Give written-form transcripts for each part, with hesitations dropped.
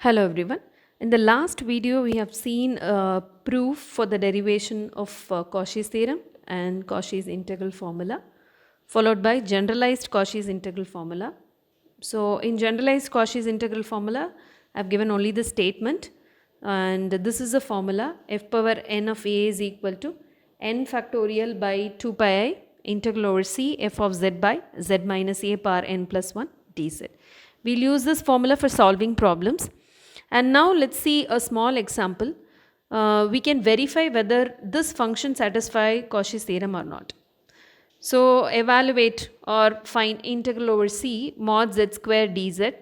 Hello everyone. In the last video, we have seen proof for the derivation of Cauchy's theorem and Cauchy's integral formula, followed by generalized Cauchy's integral formula. So, in generalized Cauchy's integral formula, I have given only the statement, and this is a formula: f power n of a is equal to n factorial by 2 pi I integral over c f of z by z minus a power n plus 1 dz. We'll use this formula for solving problems. And now let's see a small example. We can verify whether this function satisfies Cauchy's theorem or not. So evaluate or find integral over c mod z square dz.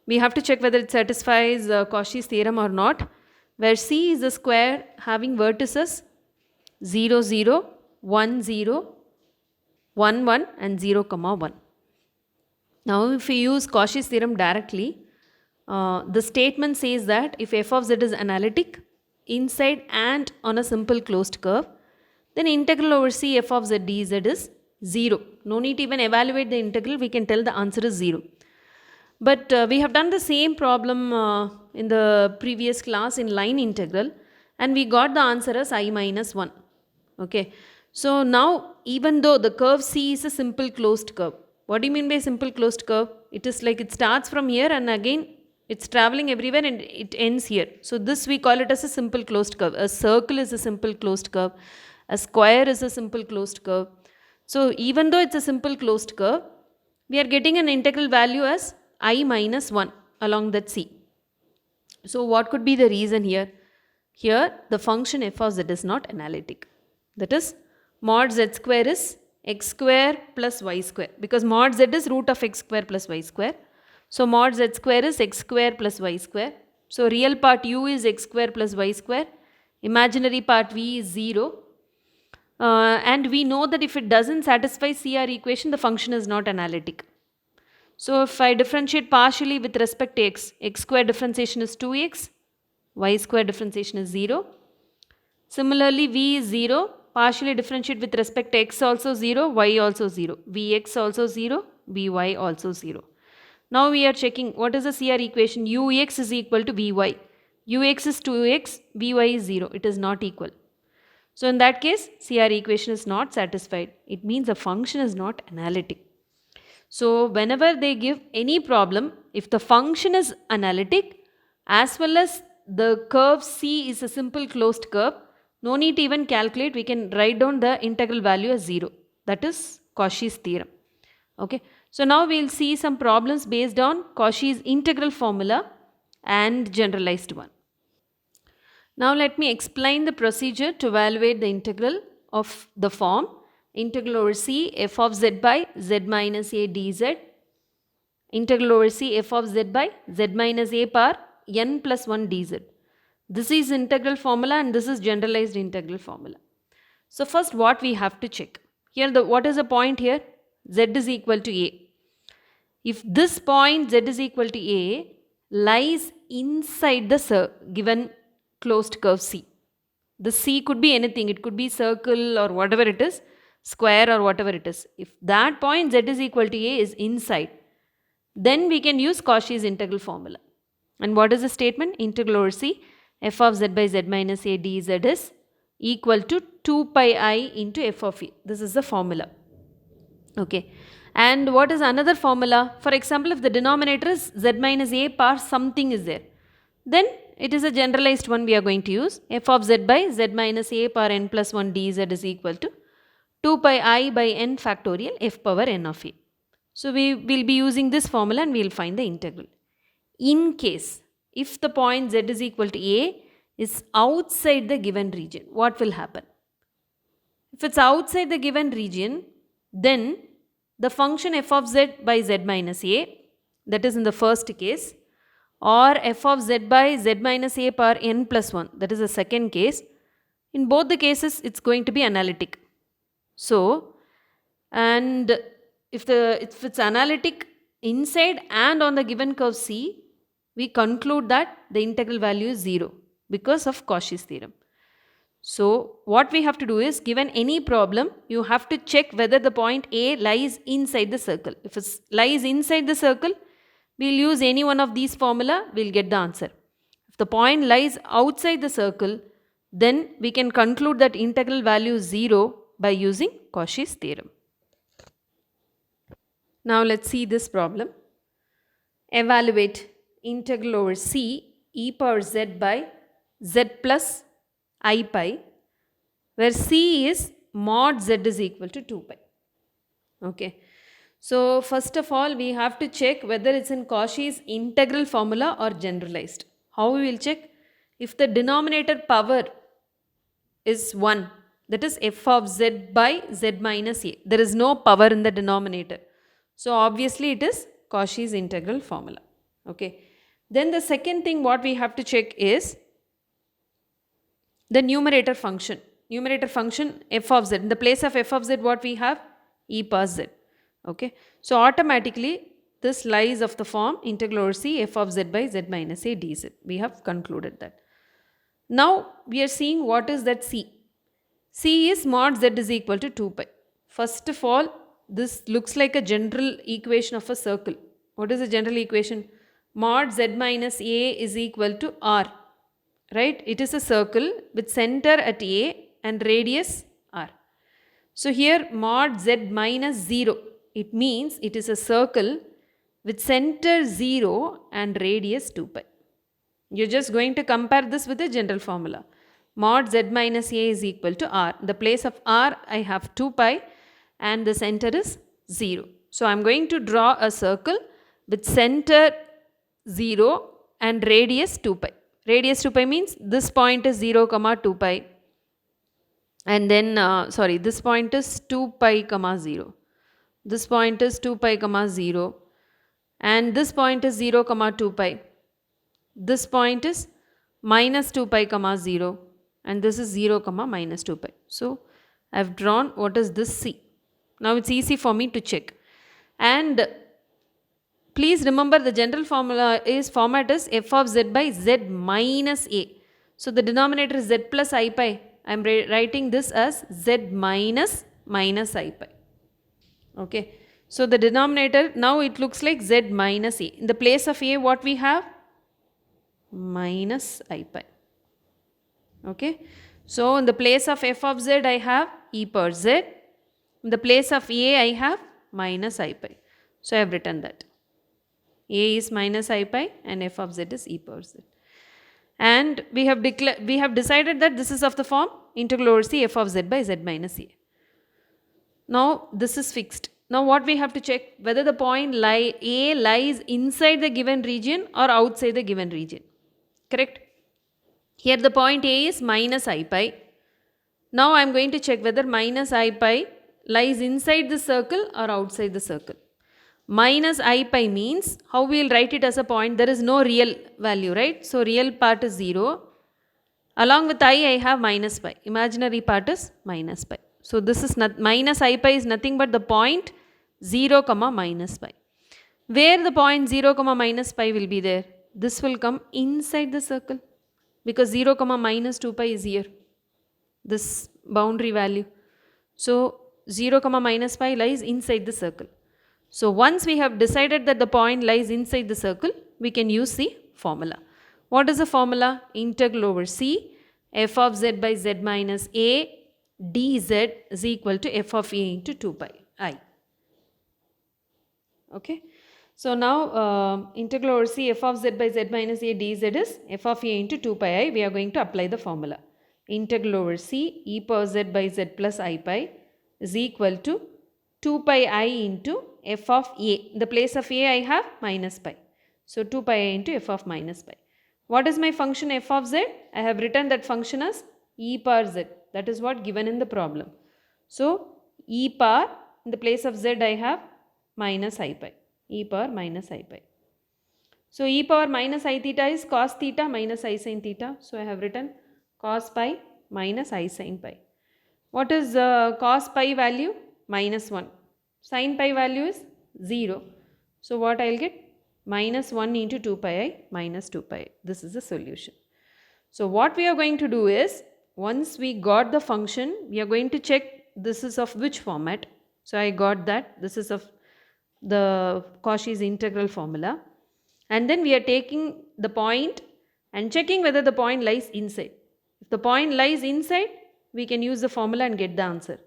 We have to check whether it satisfies Cauchy's theorem or not, where c is a square having vertices 0, 0, 1, 0, 1, 1 and 0, 1. Now if we use Cauchy's theorem directly, the statement says that if f of z is analytic inside and on a simple closed curve, then integral over c f of z dz is 0. No need to even evaluate the integral, we can tell the answer is 0. But we have done the same problem in the previous class in line integral, and we got the answer as I minus 1. Okay. So now even though the curve C is a simple closed curve, what do you mean by simple closed curve? It is like it starts from here and again it's traveling everywhere and it ends here. So this we call it as a simple closed curve. A circle is a simple closed curve. A square is a simple closed curve. So even though it's a simple closed curve, we are getting an integral value as I minus 1 along that C. So what could be the reason here? Here the function f of z is not analytic. That is, mod z square is x square plus y square, because mod z is root of x square plus y square. So mod z square is x square plus y square. So real part u is x square plus y square. Imaginary part v is 0. And we know that if it doesn't satisfy CR equation, the function is not analytic. So if I differentiate partially with respect to x, x square differentiation is 2x, y square differentiation is 0. Similarly, v is 0, partially differentiate with respect to x also 0, y also 0, vx also 0, vy also 0. Now we are checking what is the CR equation. Ux is equal to Vy. Ux is 2x, Vy is 0. It is not equal. So in that case, CR equation is not satisfied. It means the function is not analytic. So whenever they give any problem, if the function is analytic as well as the curve C is a simple closed curve, no need to even calculate. We can write down the integral value as 0. That is Cauchy's theorem. Okay. So now we will see some problems based on Cauchy's integral formula and generalized one. Now let me explain the procedure to evaluate the integral of the form integral over c f of z by z minus a dz, integral over c f of z by z minus a power n plus 1 dz. This is integral formula and this is generalized integral formula. So first what we have to check. Here what is the point here? Z is equal to a. If this point z is equal to a lies inside the given closed curve C. The C could be anything. It could be circle or whatever it is, square or whatever it is. If that point z is equal to a is inside, then we can use Cauchy's integral formula. And what is the statement? Integral over c f of z by z minus a dz is equal to 2 pi I into f of a. This is the formula. Okay. And what is another formula? For example, if the denominator is z minus a power something is there, then it is a generalized one we are going to use. F of z by z minus a power n plus 1 dz is equal to 2 pi I by n factorial f power n of a. So we will be using this formula and we will find the integral. In case, if the point z is equal to a is outside the given region, what will happen? If it's outside the given region, then the function f of z by z minus a, that is in the first case, or f of z by z minus a power n plus 1, that is the second case. In both the cases, it's going to be analytic. So, and if it's analytic inside and on the given curve C, we conclude that the integral value is 0 because of Cauchy's theorem. So what we have to do is, given any problem, you have to check whether the point A lies inside the circle. If it lies inside the circle, we'll use any one of these formula, we'll get the answer. If the point lies outside the circle, then we can conclude that integral value is 0 by using Cauchy's theorem. Now let's see this problem. Evaluate integral over c e power z by z plus I pi, where c is mod z is equal to 2 pi. Okay. So first of all, we have to check whether it's in Cauchy's integral formula or generalized. How we will check? If the denominator power is 1, that is f of z by z minus a. There is no power in the denominator. So obviously it is Cauchy's integral formula. Okay. Then the second thing what we have to check is the numerator function. Numerator function f of z. In the place of f of z, what we have? E power z. Okay. So automatically this lies of the form integral over c f of z by z minus a dz. We have concluded that. Now we are seeing what is that c. C is mod z is equal to 2 pi. First of all, this looks like a general equation of a circle. What is the general equation? Mod z minus a is equal to r. Right? It is a circle with center at a and radius r. So here mod z minus 0. It means it is a circle with center 0 and radius 2 pi. You're just going to compare this with the general formula. Mod z minus a is equal to r. In the place of r, I have 2 pi and the center is 0. So I'm going to draw a circle with center 0 and radius 2 pi. Radius 2 pi means this point is 0 comma 2 pi. And then, this point is 2 pi comma 0. This point is 2 pi comma 0. And this point is 0 comma 2 pi. This point is minus 2 pi comma 0. And this is 0 comma minus 2 pi. So I have drawn what is this c. Now it's easy for me to check. And please remember the general formula is format is f of z by z minus a. So the denominator is z plus I pi. I am writing this as z minus I pi. Okay. So the denominator, now it looks like z minus a. In the place of a, what we have? Minus I pi. Okay. So in the place of f of z, I have e power z. In the place of a, I have minus I pi. So I have written that. A is minus I pi and f of z is e power z. And we have decided that this is of the form integral over c f of z by z minus a. Now this is fixed. Now what we have to check? Whether the point A lies inside the given region or outside the given region. Correct? Here the point A is minus I pi. Now I am going to check whether minus I pi lies inside the circle or outside the circle. Minus I pi means, how we will write it as a point? There is no real value, right? So real part is 0. Along with I have minus pi. Imaginary part is minus pi. So this is minus I pi is nothing but the point 0 comma minus pi. Where the point 0 comma minus pi will be there? This will come inside the circle, because 0 comma minus 2 pi is here, this boundary value. So 0 comma minus pi lies inside the circle. So once we have decided that the point lies inside the circle, we can use the formula. What is the formula? Integral over c f of z by z minus a dz is equal to f of a into 2 pi I. Okay. So now integral over c f of z by z minus a dz is f of a into 2 pi I. We are going to apply the formula. Integral over c e power z by z plus I pi is equal to 2 pi I into f of a. In the place of a, I have minus pi. So 2 pi I into f of minus pi. What is my function f of z? I have written that function as e power z. That is what given in the problem. So e power, in the place of z, I have minus I pi. E power minus I pi. So e power minus I theta is cos theta minus I sin theta. So I have written cos pi minus I sin pi. What is cos pi value? Minus 1. Sin pi value is 0. So what I will get? Minus 1 into 2 pi I minus 2 pi I. This is the solution. So what we are going to do is, once we got the function, we are going to check this is of which format. So I got that. This is of the Cauchy's integral formula. And then we are taking the point and checking whether the point lies inside. If the point lies inside, we can use the formula and get the answer.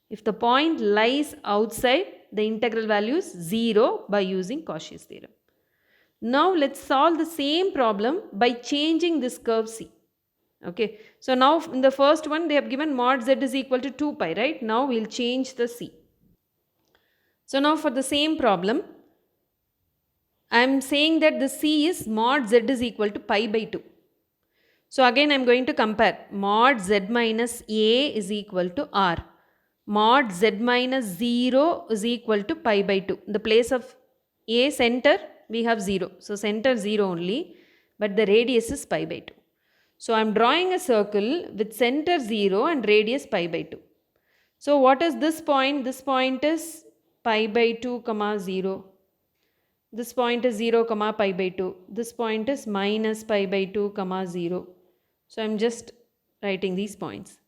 If the point lies outside, the integral value is 0 by using Cauchy's theorem. Now let's solve the same problem by changing this curve C. Okay, so now in the first one they have given mod z is equal to 2 pi, right? Now we'll change the C. So now for the same problem, I am saying that the C is mod z is equal to pi by 2. So again I am going to compare mod z minus a is equal to r. Mod z minus 0 is equal to pi by 2. In the place of a center we have 0. So center 0 only, but the radius is pi by 2. So I am drawing a circle with center 0 and radius pi by 2. So what is this point? This point is pi by 2 comma 0. This point is 0 comma pi by 2. This point is minus pi by 2 comma 0. So I am just writing these points.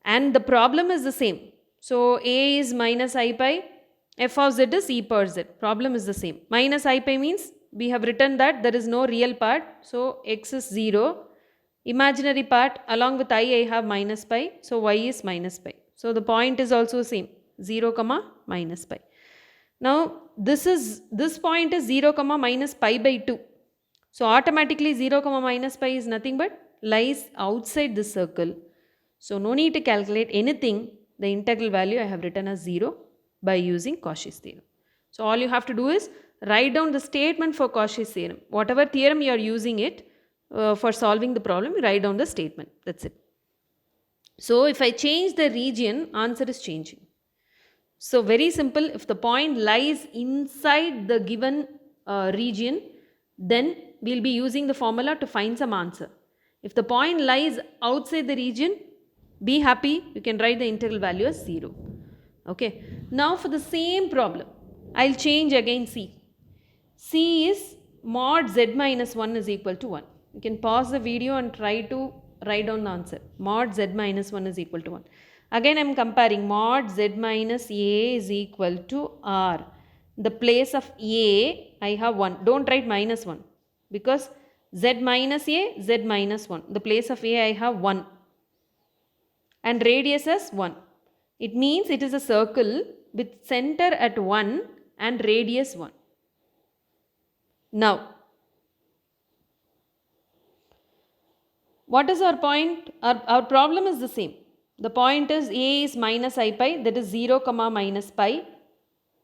And the problem is the same. So a is minus I pi, f of z is e power z. Problem is the same. Minus I pi means we have written that there is no real part. So x is 0. Imaginary part along with I have minus pi. So y is minus pi. So the point is also same, 0 comma minus pi. Now this point is 0 comma minus pi by 2. So automatically 0 comma minus pi is nothing but lies outside this circle. So no need to calculate anything. The integral value I have written as 0 by using Cauchy's theorem. So all you have to do is write down the statement for Cauchy's theorem. Whatever theorem you are using it for solving the problem, you write down the statement. That's it. So if I change the region, answer is changing. So very simple, if the point lies inside the given region, then we will be using the formula to find some answer. If the point lies outside the region, be happy, you can write the integral value as 0. Okay. Now for the same problem, I will change again C. C is mod z minus 1 is equal to 1. You can pause the video and try to write down the answer. Mod z minus 1 is equal to 1. Again I am comparing mod z minus a is equal to r. In the place of a, I have 1. Don't write minus 1 because z minus a, z minus 1. In the place of a, I have 1. And radius as 1. It means it is a circle with center at 1 and radius 1. Now, what is our point? Our problem is the same. The point is a is minus I pi, that is 0 comma minus pi.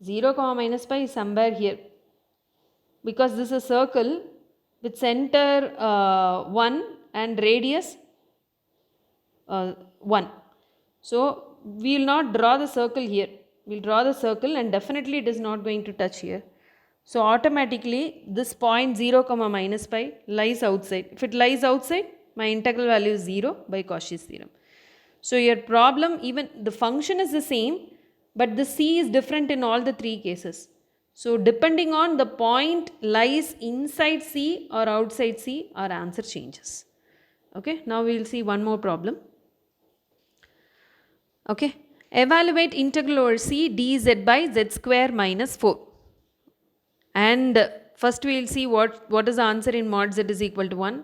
0 comma minus pi is somewhere here. Because this is a circle with center 1 and radius 1. So we will not draw the circle here. We will draw the circle and definitely it is not going to touch here. So automatically this point 0 comma minus pi lies outside. If it lies outside, my integral value is 0 by Cauchy's theorem. So your problem, even the function is the same, but the C is different in all the three cases. So depending on the point lies inside C or outside C, our answer changes. Okay, now we will see one more problem. Okay, evaluate integral over C dz by z square minus 4. And first we will see what is the answer in mod z is equal to 1.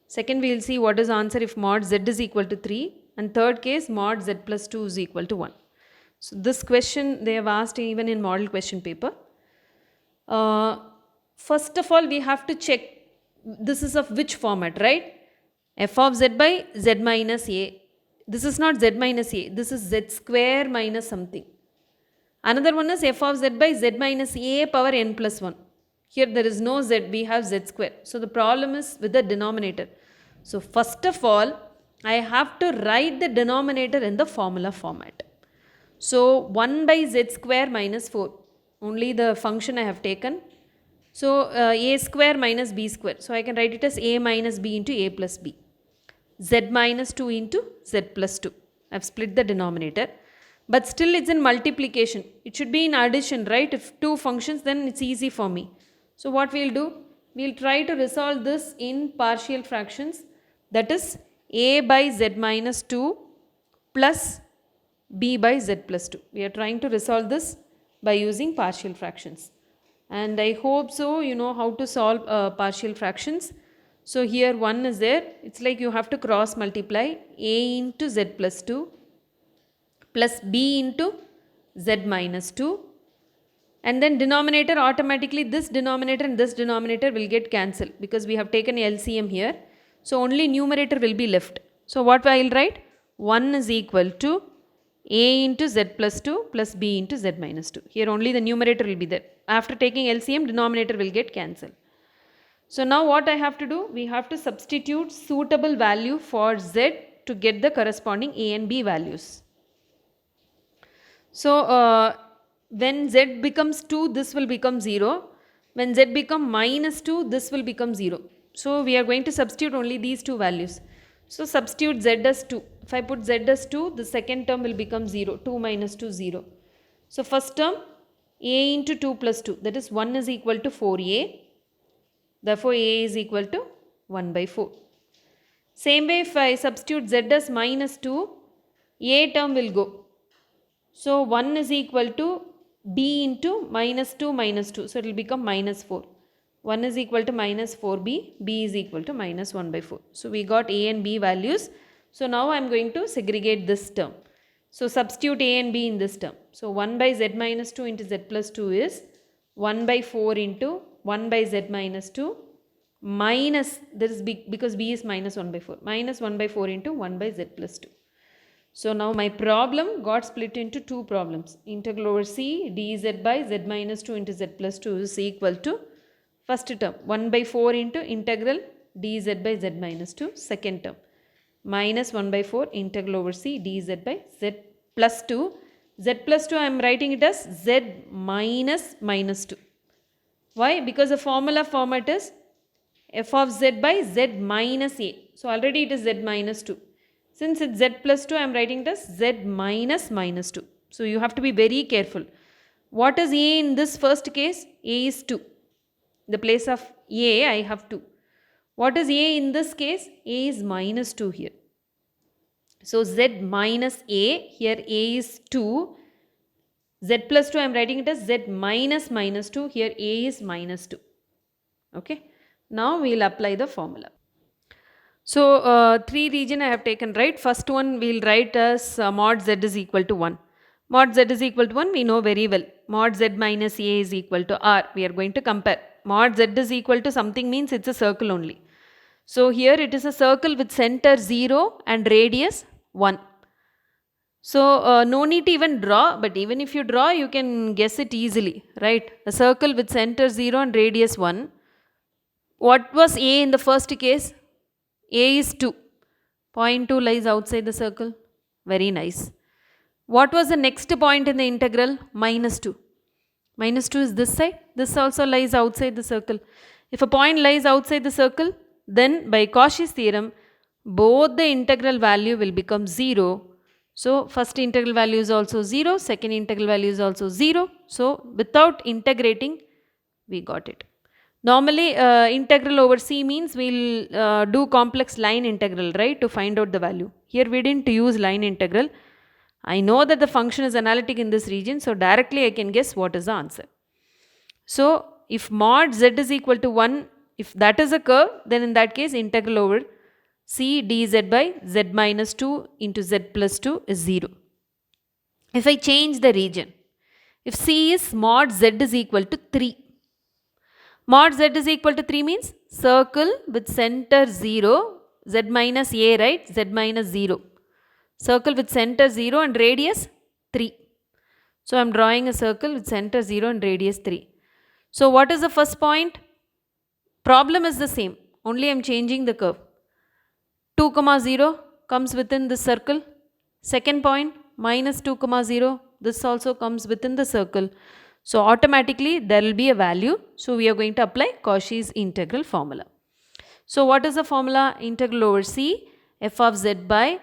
Second we will see what is the answer if mod z is equal to 3. And third case mod z plus 2 is equal to 1. So this question they have asked even in model question paper. First of all we have to check this is of which format, right? F of z by z minus a. This is not z minus a, this is z square minus something. Another one is f of z by z minus a power n plus 1. Here there is no z, we have z square. So the problem is with the denominator. So first of all, I have to write the denominator in the formula format. So 1 by z square minus 4, only the function I have taken. So a square minus b square. So I can write it as a minus b into a plus b. Z minus 2 into z plus 2. I have split the denominator. But still it's in multiplication. It should be in addition, right? If two functions, then it's easy for me. So what we'll do? We'll try to resolve this in partial fractions. That is a by z minus 2 plus b by z plus 2. We are trying to resolve this by using partial fractions. and I hope so you know how to solve partial fractions. So here 1 is there, it's like you have to cross multiply a into z plus 2 plus b into z minus 2, and then denominator automatically this denominator and this denominator will get cancelled because we have taken LCM here. So only numerator will be left. So what I will write, 1 is equal to a into z plus 2 plus b into z minus 2. Here only the numerator will be there. After taking LCM, denominator will get cancelled. So now what I have to do, we have to substitute suitable value for z to get the corresponding a and b values. So when z becomes 2, this will become 0. When z become minus 2, this will become 0. So we are going to substitute only these two values. So substitute z as 2. If I put z as 2, the second term will become 0. 2 minus 2, 0. So first term, a into 2 plus 2, that is 1 is equal to 4a. Therefore a is equal to 1 by 4. Same way, if I substitute z as minus 2, a term will go. So 1 is equal to b into minus 2 minus 2. So it will become minus 4. 1 is equal to minus 4b, b is equal to minus 1 by 4. So we got a and b values. So now I am going to segregate this term. So substitute a and b in this term. So 1 by z minus 2 into z plus 2 is 1 by 4 into 1 by z minus 2 minus, this is because b is minus 1 by 4, minus 1 by 4 into 1 by z plus 2. So now my problem got split into two problems. Integral over c dz by z minus 2 into z plus 2 is equal to first term 1 by 4 into integral dz by z minus 2, second term minus 1 by 4 integral over c dz by z plus 2. Z plus 2 I am writing it as z minus minus 2. Why? Because the formula format is f of z by z minus a. So already it is z minus 2. Since it's z plus 2, I am writing it as z minus minus 2. So you have to be very careful. What is a in this first case? A is 2. In the place of a, I have 2. What is a in this case? A is minus 2 here. So z minus a, here a is 2. Z plus 2, I am writing it as z minus minus 2. Here a is minus 2. Okay. Now we will apply the formula. So, 3 region I have taken, right. First one we will write as mod z is equal to 1. Mod z is equal to 1 we know very well. Mod z minus a is equal to r. We are going to compare. Mod z is equal to something means it's a circle only. So, here it is a circle with center 0 and radius 1. So, no need to even draw, but even if you draw you can guess it easily, right. A circle with center 0 and radius 1. What was a in the first case? A is 2. Point 2 lies outside the circle. Very nice. What was the next point in the integral? Minus 2. Minus 2 is this side. This also lies outside the circle. If a point lies outside the circle, then by Cauchy's theorem, both the integral value will become 0. So, first integral value is also 0. Second integral value is also 0. So, without integrating, we got it. Normally, integral over c means we will do complex line integral, right, to find out the value. Here we didn't use line integral. I know that the function is analytic in this region, so directly I can guess what is the answer. So, if mod z is equal to 1, if that is a curve, then in that case integral over c dz by z minus 2 into z plus 2 is 0. If I change the region, if c is mod z is equal to 3, mod z is equal to 3 means circle with center 0, z minus a, right, z minus 0. Circle with center 0 and radius 3. So, I am drawing a circle with center 0 and radius 3. So, what is the first point? Problem is the same, only I am changing the curve. 2, 0 comes within the circle. Second point, minus 2, 0, this also comes within the circle. So, automatically there will be a value. So, we are going to apply Cauchy's integral formula. So, what is the formula? Integral over c f of z by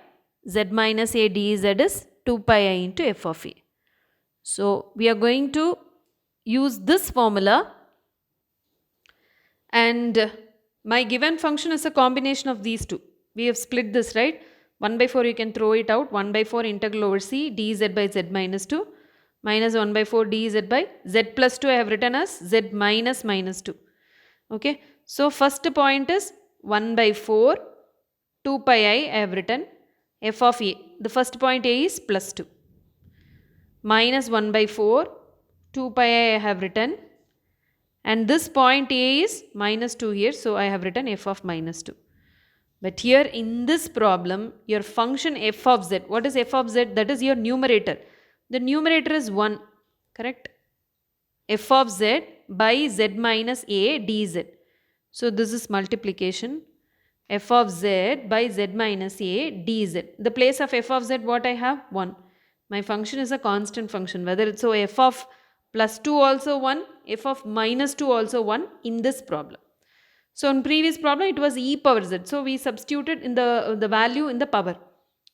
z minus a dz is 2 pi I into f of a. So, we are going to use this formula, and my given function is a combination of these two. We have split this, right. 1 by 4 you can throw it out. 1 by 4 integral over c dz by z minus 2 minus 1 by 4 dz by z plus 2 I have written as z minus minus 2. Okay. So first point is 1 by 4 2 pi I have written f of a. The first point a is plus 2. Minus 1 by 4 2 pi I have written, and this point a is minus 2 here, so I have written f of minus 2. But here in this problem, your function f of z, what is f of z? That is your numerator. The numerator is 1, correct? F of z by z minus a dz. So this is multiplication. F of z by z minus a dz. The place of f of z, what I have? 1. My function is a constant function. Whether it's so f of plus 2 also 1, f of minus 2 also 1 in this problem. So in previous problem it was e power z. So we substituted in the value in the power.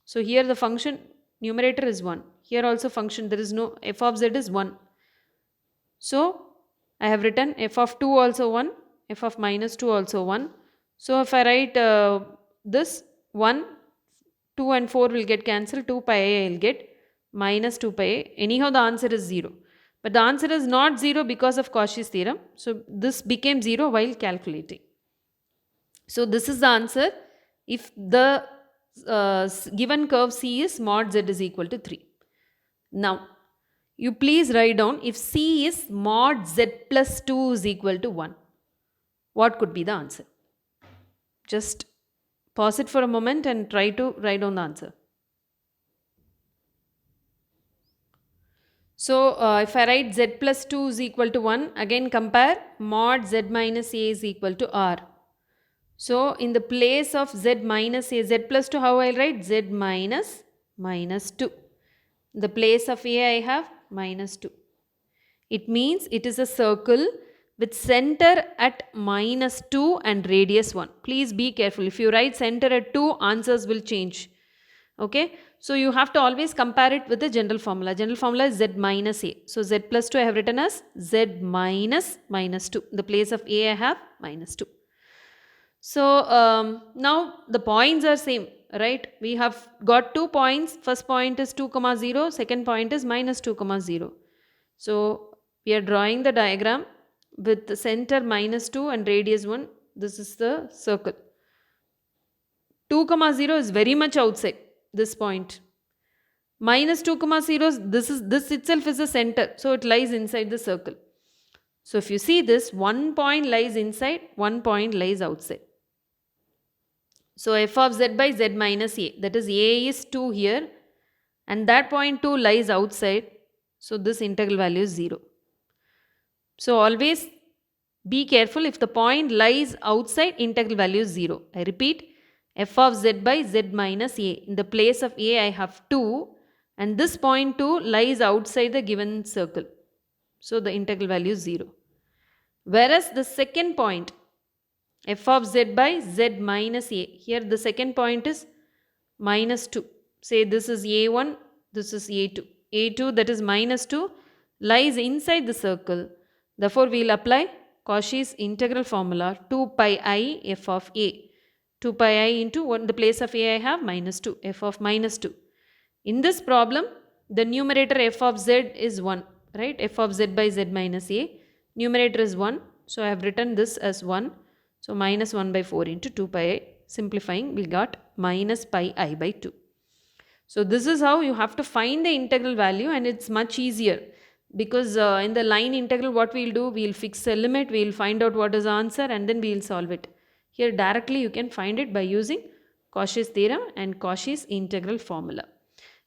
So here the function numerator is 1. Here also function there is no, f of z is 1. So I have written f of 2 also 1, f of minus 2 also 1. So if I write this 1, 2 and 4 will get cancelled, 2 pi I will get minus 2 pi. Anyhow the answer is 0. But the answer is not 0 because of Cauchy's theorem. So this became 0 while calculating. So this is the answer if the given curve C is mod z is equal to 3. Now you please write down if C is mod z plus 2 is equal to 1. What could be the answer? Just pause it for a moment and try to write down the answer. So if I write z plus 2 is equal to 1, again compare mod z minus a is equal to r. So in the place of z minus a, z plus 2, how I will write? Z minus minus 2. In the place of a I have minus 2. It means it is a circle with center at minus 2 and radius 1. Please be careful. If you write center at 2, answers will change. Okay. So you have to always compare it with the general formula. General formula is z minus a. So z plus 2 I have written as z minus minus 2. In the place of a I have minus 2. So now the points are same, right? We have got 2 points. First point is 2 comma 0. Second point is minus 2 comma 0. So we are drawing the diagram with the center minus 2 and radius 1. This is the circle. 2 comma 0 is very much outside this point. Minus 2 comma 0, this itself is the center. So it lies inside the circle. So if you see this, 1 point lies inside, 1 point lies outside. So f of z by z minus a, that is a is 2 here and that point 2 lies outside. So this integral value is 0. So always be careful, if the point lies outside, integral value is 0. I repeat, f of z by z minus a. In the place of a I have 2 and this point 2 lies outside the given circle. So the integral value is 0. Whereas the second point, f of z by z minus a, here the second point is minus 2. Say this is a1, this is a2. a2, that is minus 2, lies inside the circle. Therefore we will apply Cauchy's integral formula 2 pi I f of a. 2 pi I into the place of a I have minus 2, f of minus 2. In this problem, the numerator f of z is 1, right? F of z by z minus a. Numerator is 1. So I have written this as 1. So minus 1 by 4 into 2 pi I. Simplifying, we got minus pi I by 2. So this is how you have to find the integral value, and it's much easier because in the line integral what we will do, we will fix a limit, we will find out what is the answer and then we will solve it. Here directly you can find it by using Cauchy's theorem and Cauchy's integral formula.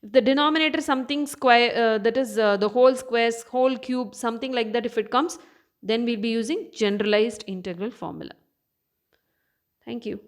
If the denominator something square, that is the whole squares, whole cube, something like that, if it comes, then we will be using generalized integral formula. Thank you.